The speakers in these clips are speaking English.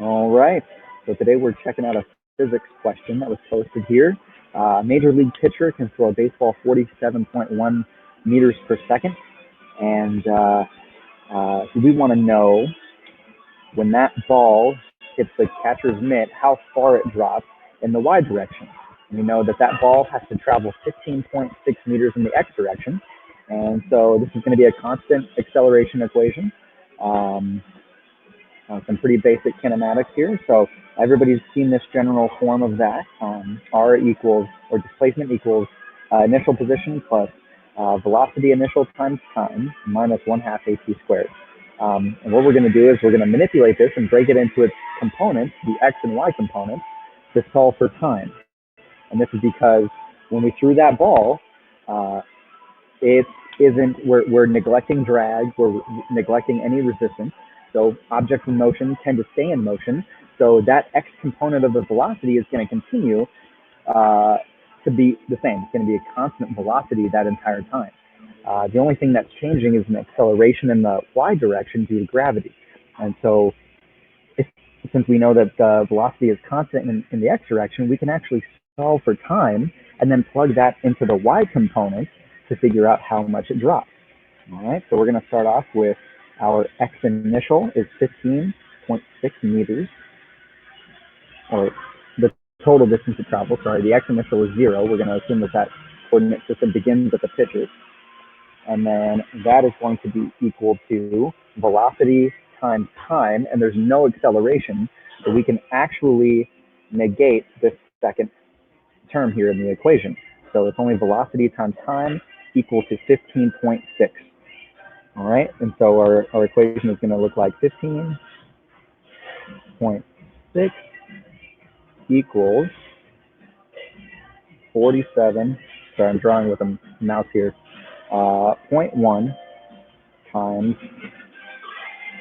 All right. So today we're checking out a physics question that was posted here. Major league pitcher can throw a baseball 47.1 meters per second, and we want to know when that ball hits the catcher's mitt, how far it drops in the y direction. And we know that that ball has to travel 15.6 meters in the x direction, and so this is going to be a constant acceleration equation. Um, some pretty basic kinematics here. So everybody's seen this general form of that. R equals, or displacement equals initial position plus velocity initial times time minus 1/2 at squared. And what we're going to do is we're going to manipulate this and break it into its components, the x and y components, to solve for time. And this is because when we threw that ball, it isn't, we're neglecting drag, we're neglecting any resistance. So objects in motion tend to stay in motion. So that x component of the velocity is going to continue to be the same. It's going to be a constant velocity that entire time. The only thing that's changing is an acceleration in the y direction due to gravity. And so since we know that the velocity is constant in the x direction, we can actually solve for time and then plug that into the y component to figure out how much it drops. All right, so we're going to start off with our x initial is 15.6 meters, or the total distance to travel. Sorry, the x initial is 0. We're going to assume that that coordinate system begins at the pitcher. And then that is going to be equal to velocity times time, and there's no acceleration, so we can actually negate this second term here in the equation. So it's only velocity times time equal to 15.6. All right, and so our equation is going to look like 15.6 equals 47. Sorry, I'm drawing with a mouse here. 0.1 times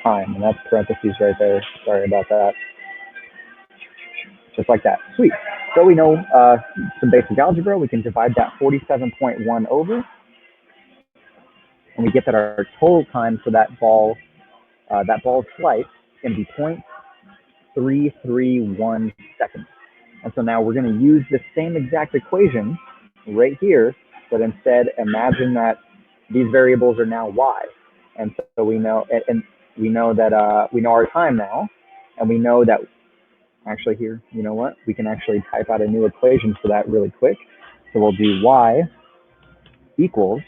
time, and that's parentheses right there. Sorry about that. Just like that. Sweet. So we know some basic algebra. We can divide that 47.1 over, and we get that our total time for that ball's flight can be 0.331 seconds. And so now we're going to use the same exact equation right here, but instead imagine that these variables are now y. And so we know, and we know that we know our time now, and we know that actually here, you know what? We can actually type out a new equation for that really quick. So we'll do y equals,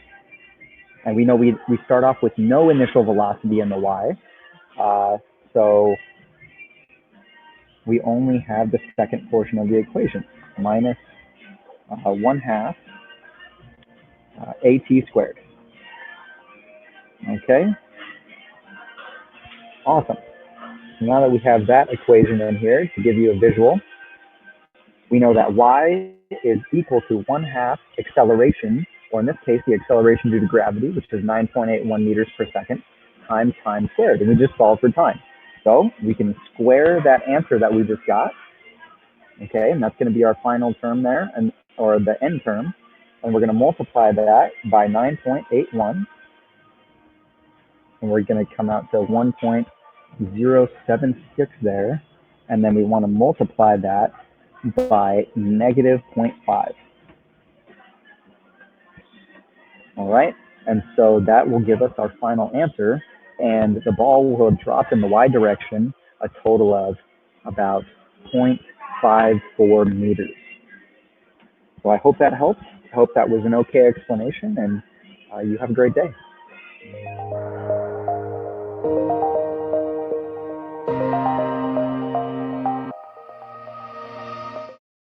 and we know we start off with no initial velocity in the y. So we only have the second portion of the equation, minus 1/2 at squared. Okay? Awesome. So now that we have that equation in here to give you a visual, we know that y is equal to 1/2 acceleration, or in this case, the acceleration due to gravity, which is 9.81 meters per second, times time squared. And we just solve for time. So we can square that answer that we just got. Okay, and that's going to be our final term there, or the end term. And we're going to multiply that by 9.81. And we're going to come out to 1.076 there. And then we want to multiply that by negative 0.5. All right, and so that will give us our final answer, and the ball will drop in the y direction a total of about 0.54 meters. So I hope that helps. I hope that was an okay explanation, and you have a great day.